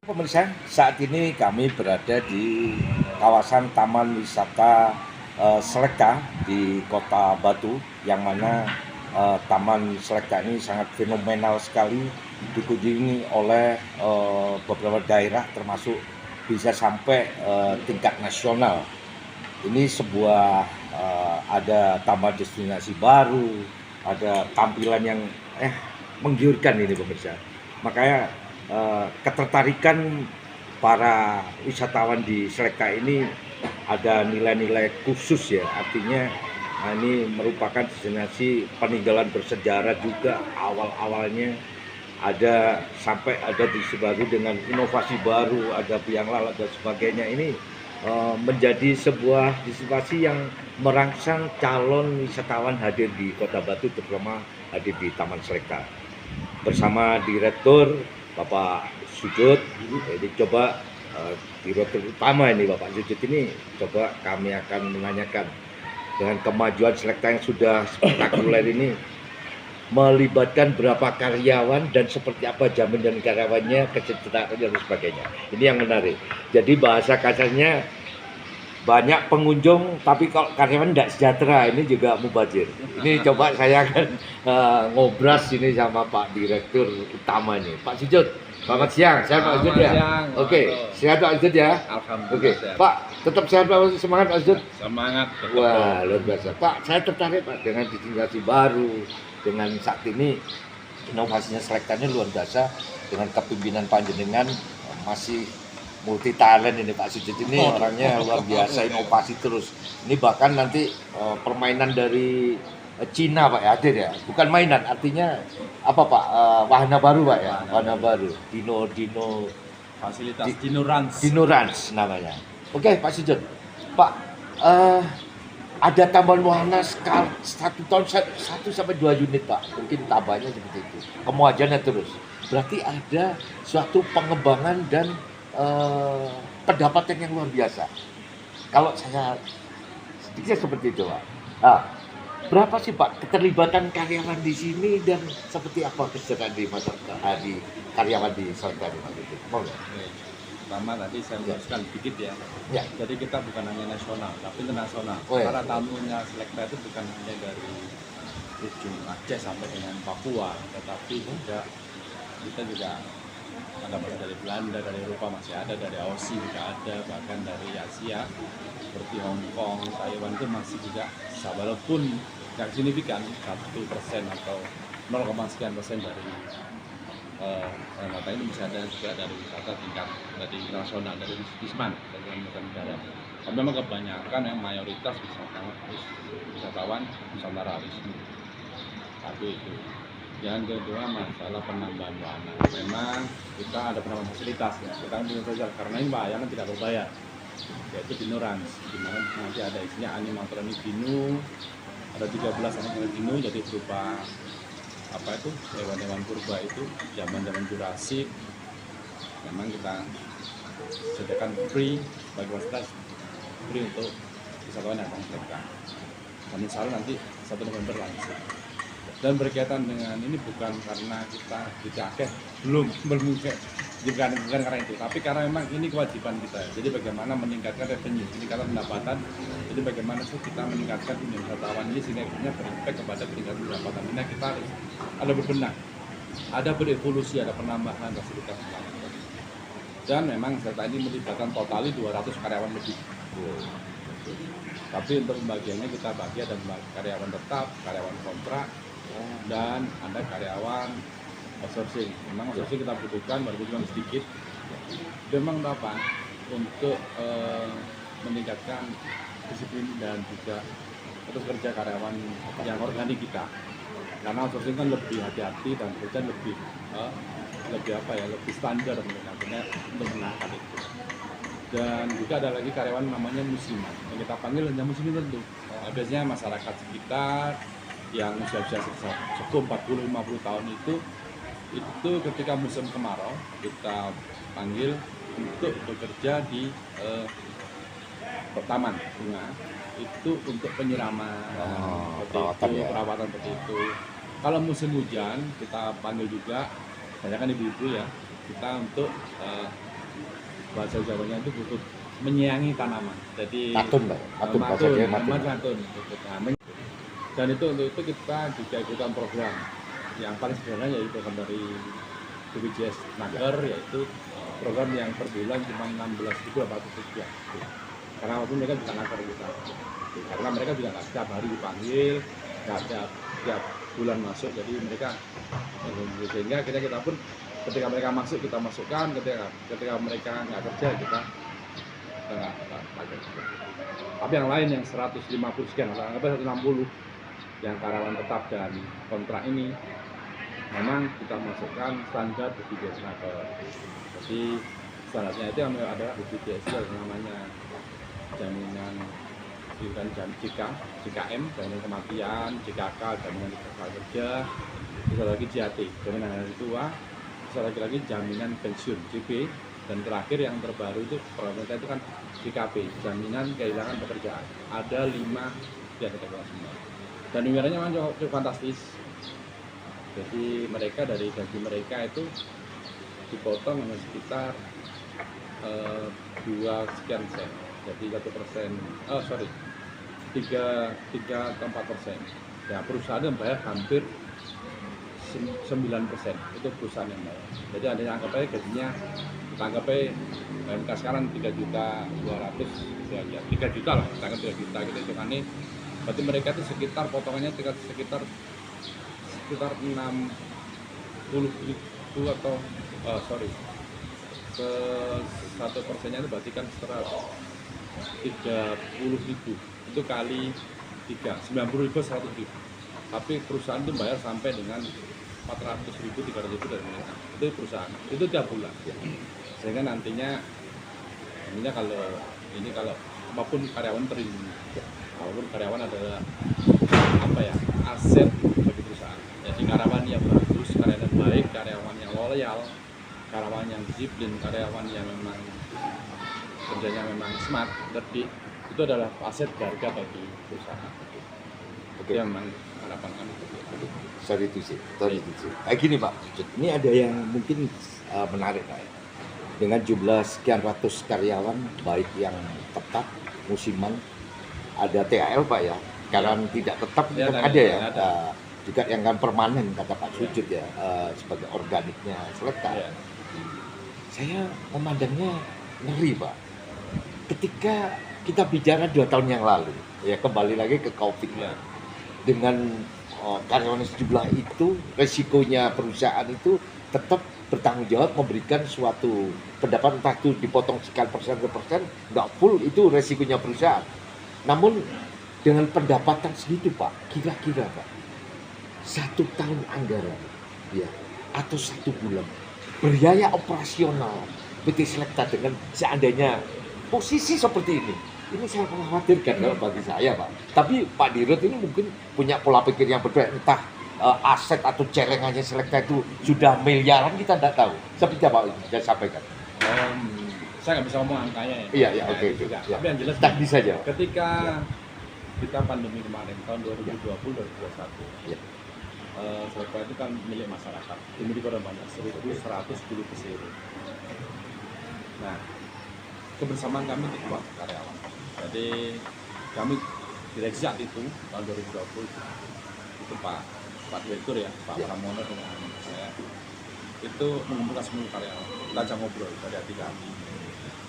Pemirsa, saat ini kami berada di kawasan Taman Wisata Seleka di Kota Batu, yang mana Taman Seleka ini sangat fenomenal sekali, dikunjungi oleh beberapa daerah, termasuk bisa sampai tingkat nasional. Ini sebuah ada tambah destinasi baru, ada tampilan yang menggiurkan ini pemirsa. Makanya ketertarikan para wisatawan di Seleka ini ada nilai-nilai khusus ya, artinya ini merupakan destinasi peninggalan bersejarah juga. Awal-awalnya ada sampai ada destinasi baru dengan inovasi baru, ada biang lalat dan sebagainya. Ini menjadi sebuah destinasi yang merangsang calon wisatawan hadir di Kota Batu, terutama hadir di Taman Seleka. Bersama Direktur Bapak Sujud, jadi coba Direktur utama ini Bapak Sujud ini, coba kami akan menanyakan dengan kemajuan Seleka yang sudah spektakuler ini, melibatkan berapa karyawan dan seperti apa jaminan karyawannya, kesejahteraannya dan sebagainya. Ini yang menarik. Jadi bahasa kasarnya banyak pengunjung tapi kalau karyawan tidak sejahtera, ini juga mubazir. Ini coba saya akan ngobras ini sama Pak Direktur utama ini, Pak Sujud. Selamat siang, sehat Pak Sujud ya? Oke, sehat Pak Sujud ya? Alhamdulillah. Oke, Pak, tetap sehat Pak, semangat Pak Sujud. Semangat. Wah, luar biasa. Pak, saya tertarik Pak dengan destinasi baru, dengan saat ini inovasinya Selekanya luar biasa, dengan kepemimpinan panjenengan masih multi talent ini Pak Sujud ini, orangnya luar biasa, inovasi terus. Ini bahkan nanti permainan dari Cina Pak ya hadir ya, bukan mainan, artinya apa Pak, wahana baru Pak ya, wahana baru, Dino Fasilitas Dino Ranch. Dino Ranch namanya. Oke Pak Sujud, Pak ada tambahan wahana skala 1 tahun 1 sampai 2 unit Pak, mungkin tambahnya seperti itu, kemajuannya terus. Berarti ada suatu pengembangan dan pendapatan yang luar biasa. Kalau saya sedikit seperti itu Pak. Nah, berapa sih Pak keterlibatan karyawan di sini dan seperti apa kesejahteraan di masyarakat, di karyawan di Seleka ini Pak? Mau nggak? Pertama tadi saya jelaskan sedikit ya. Ya. Jadi kita bukan hanya nasional, tapi internasional. Oh, ya. Para tamunya Seleka itu bukan hanya dari ujung Aceh sampai dengan Papua, tetapi juga kita juga ada dari Belanda, dari Eropa masih ada, dari Aussie juga ada, bahkan dari Asia seperti Hong Kong, Taiwan itu masih juga, walaupun yang signifikan 1% atau 0,sekian% dari wisata ini bisa ada juga dari wisata tingkat dari internasional, dari Wisman, dari negara. Tapi memang kebanyakan yang mayoritas wisatawan Nusantara Wisnu. Satu itu. Yang kedua masalah penambahan wahana. Memang kita ada penambahan fasilitas ya. Kita punya sosial karena ini layanan tidak berbayar, yaitu Dino Ranch, di mana nanti ada isinya animatronik dino, ada 13 animatronik dino, jadi berupa apa itu hewan-hewan purba itu zaman Jurassic. Memang kita sediakan free bagi fasilitas free untuk wisatawan yang akan mereka. Dan insya Allah nanti 1 November langsung. Dan berkaitan dengan ini bukan karena kita belum bukan karena itu, tapi karena memang ini kewajiban kita. Jadi bagaimana meningkatkan revenue, meningkatkan pendapatan. Jadi bagaimana sih kita meningkatkan wisatawan ini sehingga berimpact kepada peningkatan pendapatan. Ini kita harus ada berbenah, ada berevolusi, ada penambahan fasilitas. Dan memang serta ini melibatkan totali 200 karyawan lebih. Tapi untuk pembagiannya kita bagi ada karyawan tetap, karyawan kontrak, dan ada karyawan outsourcing. Memang outsourcing kita butuhkan, walaupun sedikit. Memang apa? Untuk meningkatkan disiplin dan juga terus kerja karyawan yang organik kita. Karena outsourcing kan lebih hati-hati dan kerja lebih apa ya, lebih standar mereka untuk menangkap itu. Dan juga ada lagi karyawan namanya musiman, yang kita panggil hanya musiman tentu. Biasanya masyarakat sekitar yang usia-usia cukup 40-50 tahun itu ketika musim kemarau kita panggil untuk bekerja di taman bunga itu untuk penyiraman, perawatan seperti itu. Kalau musim hujan kita panggil juga, banyak kan ibu-ibu ya, kita untuk bahasa Jawanya itu pupuk menyiangi tanaman. Jadi Matun, Pak. Matun bahasa Jawa matun. matun. Dan itu untuk itu kita juga ikutan program yang paling sederhana, yaitu program dari BPJS Naker, yaitu program yang per bulan cuma 16.800 rupiah. Karena walaupun mereka juga naker kita, karena mereka juga nggak setiap hari dipanggil, nggak tiap bulan masuk, jadi mereka sehingga kita pun ketika mereka masuk kita masukkan, ketika mereka nggak kerja kita nggak pakai. Tapi yang lain yang 150 sekian atau anggapnya 160 yang karyawan tetap dan kontrak ini memang kita masukkan standar BPJS Naker. Jadi standarnya itu yang ada BPJS itu namanya jaminan JKM, jaminan kematian, JKK, jaminan kerja, terus ada lagi JAT, jaminan hari tua, terus ada lagi jaminan pensiun JP, dan terakhir yang terbaru itu pemerintah itu kan JKP, jaminan kehilangan pekerjaan. Ada 5 ya kita semua. Dan iurannya memang cukup fantastis. Jadi mereka dari gaji mereka itu dipotong hanya sekitar 2 sekian sen. Jadi 1%, 3 atau 4%. Ya perusahaan yang bayar hampir 9%, itu perusahaan yang bayar. Jadi ada yang anggap aja gajinya, kita anggap aja UMK sekarang 3.200.000, ya 3 juta lah, kita anggap 3 juta gitu hitungannya. Berarti mereka itu sekitar potongannya sekitar 60.000 atau ke 1%-nya itu berarti kan 30.000 itu kali 3, 90.000, 100.000. Tapi perusahaan itu bayar sampai dengan 400.000, 300.000 dari mereka. Itu perusahaan, itu tiap bulan. Sehingga nantinya kalau apapun karyawan terlindungi. Walaupun karyawan adalah aset bagi perusahaan. Jadi karyawan yang bagus, karyawan yang baik, karyawan yang loyal, karyawan yang disiplin, karyawan yang memang kerjanya memang smart, cerdik, itu adalah aset berharga bagi perusahaan. Oke. Yang memang harapan kami. Sorry itu sih. Kayak gini Pak, ini ada yang mungkin menarik Pak. Dengan jumlah sekian ratus karyawan, baik yang tetap, musiman, ada THL Pak ya, karena tidak tetap ya, kan ada ya, juga yang kan permanen kata Pak Sujud ya, sebagai organiknya Seleka. Ya. Saya memandangnya ngeri Pak, ketika kita bicara 2 tahun yang lalu, ya kembali lagi ke COVID ya. Dengan karyawan sejumlah itu, resikonya perusahaan itu tetap bertanggung jawab memberikan suatu pendapatan, entah itu dipotong sekian persen, nggak full, itu resikonya perusahaan. Namun dengan pendapatan segitu Pak, kira-kira Pak, 1 tahun anggaran ya, atau 1 bulan biaya operasional PT Selekta dengan seandainya posisi seperti ini saya mengkhawatirkan kalau bagi saya Pak. Tapi Pak Dirut ini mungkin punya pola pikir yang berbeda, entah aset atau celengannya Selekta itu sudah miliaran, kita tidak tahu. Seperti apa saya sampaikan? Saya nggak bisa ngomong angkanya ya. Iya, oke. Tapi yang jelas teknis saja. Ketika kita pandemi kemarin tahun 2020-2021, ya. Selekta itu kan milik masyarakat, dimiliki orang banyak, 1.110 pesiri. Nah, kebersamaan kami itu kuat karyawan. Jadi kami direksi saat itu tahun 2020 itu Pak Direktur ya, Pak Pramono dengan saya itu mengumpulkan semua karyawan, kita ajak ngobrol dari hati kami.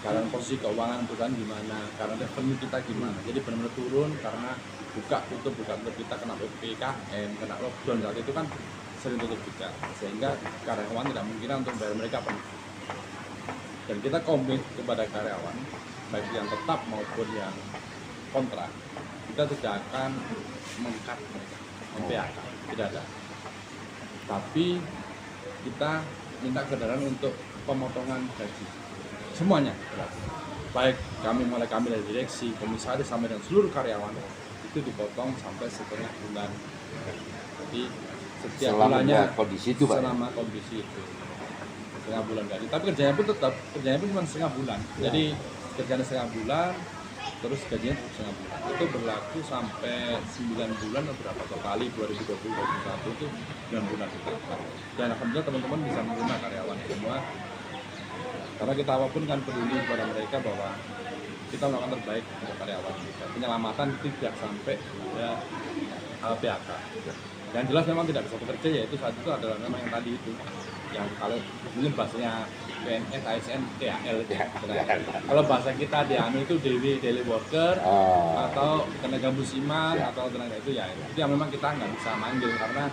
Karena posisi keuangan perusahaan gimana, karena revenue kita gimana. Jadi benar-benar turun karena buka tutup kita kena PPKM, kena lockdown, saat itu kan sering tutup juga, sehingga karyawan tidak mungkin untuk bayar mereka penuh. Dan kita komit kepada karyawan, baik yang tetap maupun yang kontrak, kita tidak akan meng-cut mereka, PHK, tidak ada. Tapi kita minta kesadaran untuk pemotongan gaji, semuanya, baik mulai kami dari direksi, komisaris sampai dengan seluruh karyawan itu dipotong sampai setengah bulan. Jadi setiap bulannya kondisi itu, Pak. Selama kondisi itu setengah bulan gaji, tapi kerjanya pun cuma setengah bulan. Ya. Jadi kerjanya setengah bulan, terus gajinya setengah bulan. Itu berlaku sampai 9 bulan atau berapa kali 2020-2021 itu 9 bulan. Dan alhamdulillah teman-teman bisa menerima karyawan semua Karena kita apapun kan peduli kepada mereka bahwa kita melakukan terbaik untuk karyawan kita. Penyelamatan tidak sampai ada PHK. Yang jelas memang tidak bisa bekerja, yaitu saat itu adalah memang yang tadi itu, yang kalau mungkin bahasanya PNS, ASN, THL. Kalau bahasa kita di ANU itu daily worker, atau tenaga musiman, atau tenaga itu ya itu yang memang kita nggak bisa manggil karena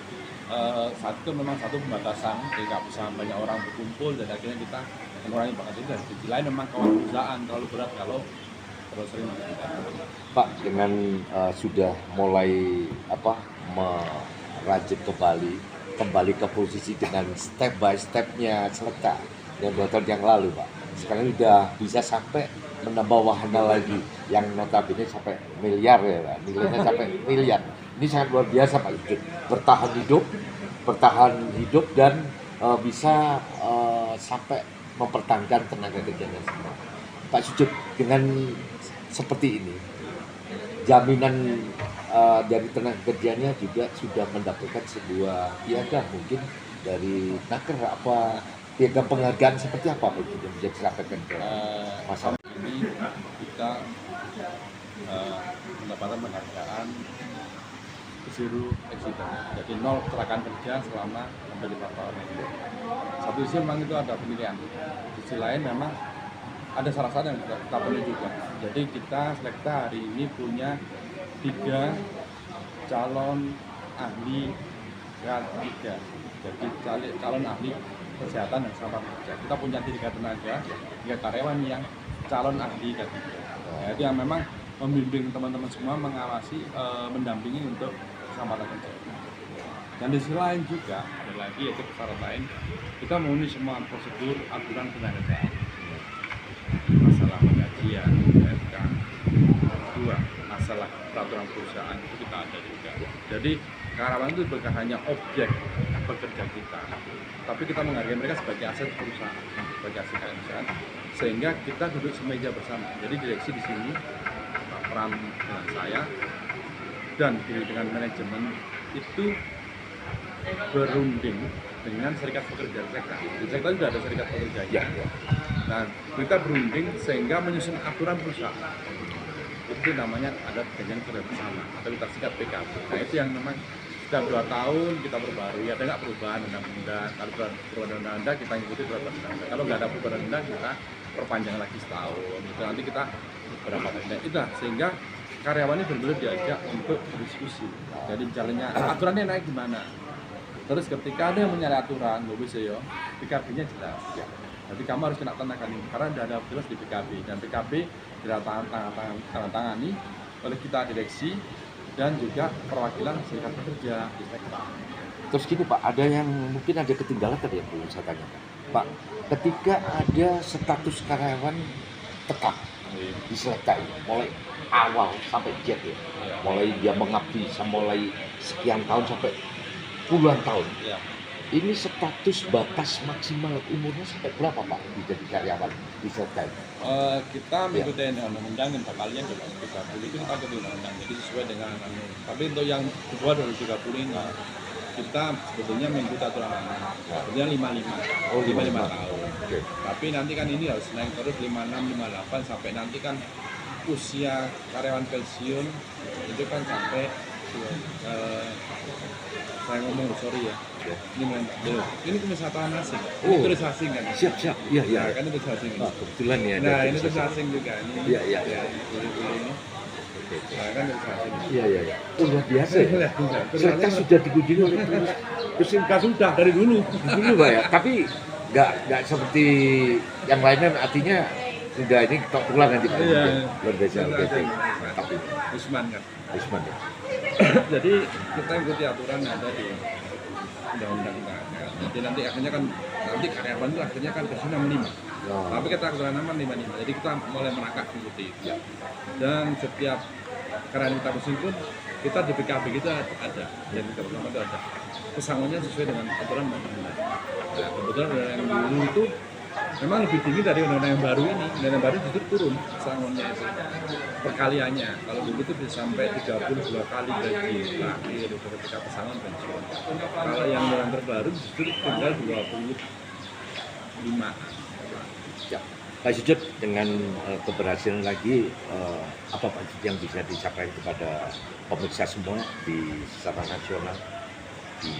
saat itu memang satu pembatasan, jadi nggak bisa banyak orang berkumpul dan akhirnya kita mengurangi bakat itu. Dan di sisi lain memang kawan perusahaan terlalu berat kalau terlalu sering Pak, dengan sudah mulai merajut kembali ke posisi dengan step by stepnya Selekta yang 2 tahun yang lalu, Pak. Sekarang sudah bisa sampai menambah wahana lagi yang notabene sampai miliar ya, Pak. Nilainya sampai miliar. Ini sangat luar biasa, Pak Sujud. Bertahan hidup dan bisa sampai mempertahankan tenaga kerjanya semua. Pak Sujud, dengan seperti ini, jaminan dari tenaga kerjanya juga sudah mendapatkan sebuah piagam mungkin dari Naker, apa piagam penghargaan seperti apa Pak Sujud yang bisa disampaikan ke masyarakat? Ini kita mendapatkan penghargaan zero accident, jadi 0 kecelakaan kerja selama hampir 5 tahun ini. Satu sisi memang itu ada penilaian, di sisi lain memang ada syarat-syarat yang kita penuhi juga. Jadi kita Selekta hari ini punya 3 calon ahli K3. Jadi calon ahli kesehatan dan selamat kerja. Kita punya 3 tenaga, 3 karyawan yang calon ahli K3. Nah, itu yang memang membimbing teman-teman semua, mengawasi, mendampingi untuk keselamatan kerja. Dan di sisi lain juga ada lagi yaitu syarat lain, kita memenuhi semua prosedur aturan ketenagakerjaan. Masalah penggajian, PFK, 2 masalah peraturan perusahaan itu kita ada juga. Jadi karyawan itu bukan hanya objek pekerja kita, tapi kita menghargai mereka sebagai aset perusahaan, sebagai aset perusahaan, sehingga kita duduk semeja bersama. Jadi direksi di sini, Pak Pram dengan saya dan dengan manajemen itu berunding dengan serikat pekerja Selekta. Di Selekta sudah ada serikat pekerja. Ya. Nah, kita berunding sehingga menyusun aturan perusahaan. Itu namanya ada perjanjian kerja bersama atau kita singkat PKB. Nah, itu yang memang setiap 2 tahun kita perbarui. Ada nggak perubahan undang-undang? Kalau perubahan undang-undang kita ikuti peraturan undang-undang. Kalau nggak ada perubahan undang kita perpanjang lagi setahun. Itu nanti kita berapa tahun. Itu sehingga karyawan ini benar-benar diajak untuk berdiskusi. Jadi jalannya aturannya naik gimana? Terus ketika ada yang menyalahi aturan, nggak bisa ya, PKB-nya jelas. Jadi kamu harus kena tanda tangan ini karena tidak ada jelas di PKB, dan PKB ditandatangani oleh kita direksi dan juga perwakilan serikat pekerja di Selekta. Terus gini Pak, ada yang mungkin ada ketinggalan tadi yang belum saya tanyakan. Pak, ketika ada status karyawan tetap di Selekta ini, mulai awal sampai jet ya, mulai dia mengabdi mulai sekian tahun sampai puluhan tahun. Ya. Ini status batas maksimal umurnya sampai berapa Pak jadi karyawan di Selekta? Kita mengikuti undang-undang yang kalian juga 30 itu kita ikuti undang-undang, jadi sesuai dengan tapi untuk yang kedua dari 30 ini kita sebetulnya mengikuti aturan sebetulnya 55 tahun. Okay. Tapi nanti kan ini harus naik terus 56, 58 sampai nanti kan usia karyawan pensiun itu kan sampai saya ngomong sorry ya. Ini tulis asing. Ini tulis asing kan. Siap. Iya. Nah, kan itu tulis asing. Kebetulan ya. Nah, ini tulis asing juga ini. Iya. Ini. Nah, kan tulis asing. Iya. Oh, luar biasa. Selekta sudah dikunjungi oleh terus sudah dari dulu Pak ya. Tapi nggak seperti yang lainnya, artinya sudah ini ketok tulang nanti Pak. Iya. Luar biasa. Tapi Usman kan. Usman ya. Jadi kita ikuti aturan yang ada di undang-undang kita. Jadi nanti akhirnya kan karyawan itu akhirnya kan pensiun 65. Tapi kita aturan aman 55. Jadi kita mulai merangkak seperti itu. Ya. Dan setiap karyawan kita pensiun pun kita di PKB kita ada. Dan kita pertama itu ada. Pesangonnya sesuai dengan aturan undang-undang. Nah, kebetulan yang dulu itu memang lebih tinggi dari undang-undang yang baru ini. Undang-undang baru justru turun pesangonnya itu perkaliannya. Kalau dulu itu bisa sampai 32 kali gaji terakhir ketika pesangon pensiun. Kalau yang terbaru justru tinggal 25 Ya. Pak Sujud, dengan keberhasilan lagi, apa Pak Sujud yang bisa disampaikan kepada pemirsa semua secara nasional di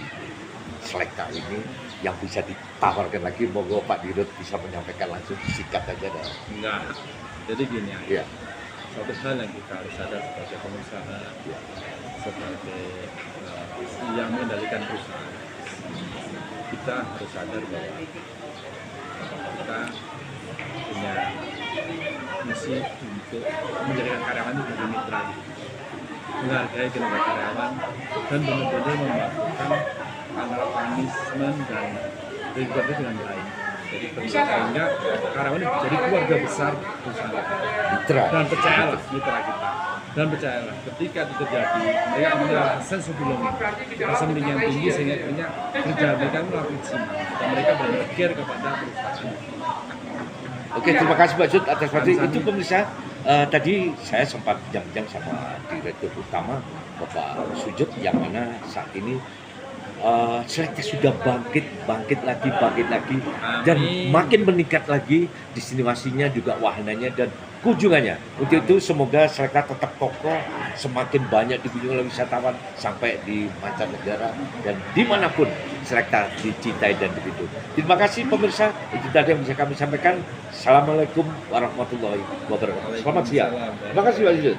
Seleka ini yang bisa ditawarkan lagi? Monggo Pak Dirut bisa menyampaikan langsung, singkat aja dah. Enggak. Jadi gini aja. Ya. Satu hal yang kita harus sadar sebagai pengusaha, sebagai yang mengendalikan perusahaan, kita harus sadar bahwa kita punya misi untuk menjadikan karyawan itu menjadi mitra, menghargai kinerja karyawan dan benar-benar melakukan antara punishment dan reward dengan baik. Jadi sehingga karyawan itu jadi keluarga besar perusahaan. Mitra. Dan percayalah mitra kita. Dan percayalah ketika itu terjadi, mereka akan mendapatkan sense of belonging, rasa memiliki yang tinggi sehingga akhirnya kerja mereka melakukan maksimal dan mereka benar-benar care kepada perusahaan. Oke, terima kasih Pak Sud atas waktu itu. Pemirsa, tadi saya sempat bincang sama Direktur Utama Bapak Sujud, yang mana saat ini Seleka sudah bangkit lagi, dan makin meningkat lagi destinasinya, juga wahananya dan kunjungannya. Untuk itu semoga Seleka tetap kokoh, semakin banyak dikunjungi oleh wisatawan sampai di mancanegara dan dimanapun Seleka dicintai dan begitu. Terima kasih pemirsa, itu tadi yang bisa kami sampaikan. Assalamualaikum warahmatullahi wabarakatuh. Selamat siang. Terima kasih Pak Sujud.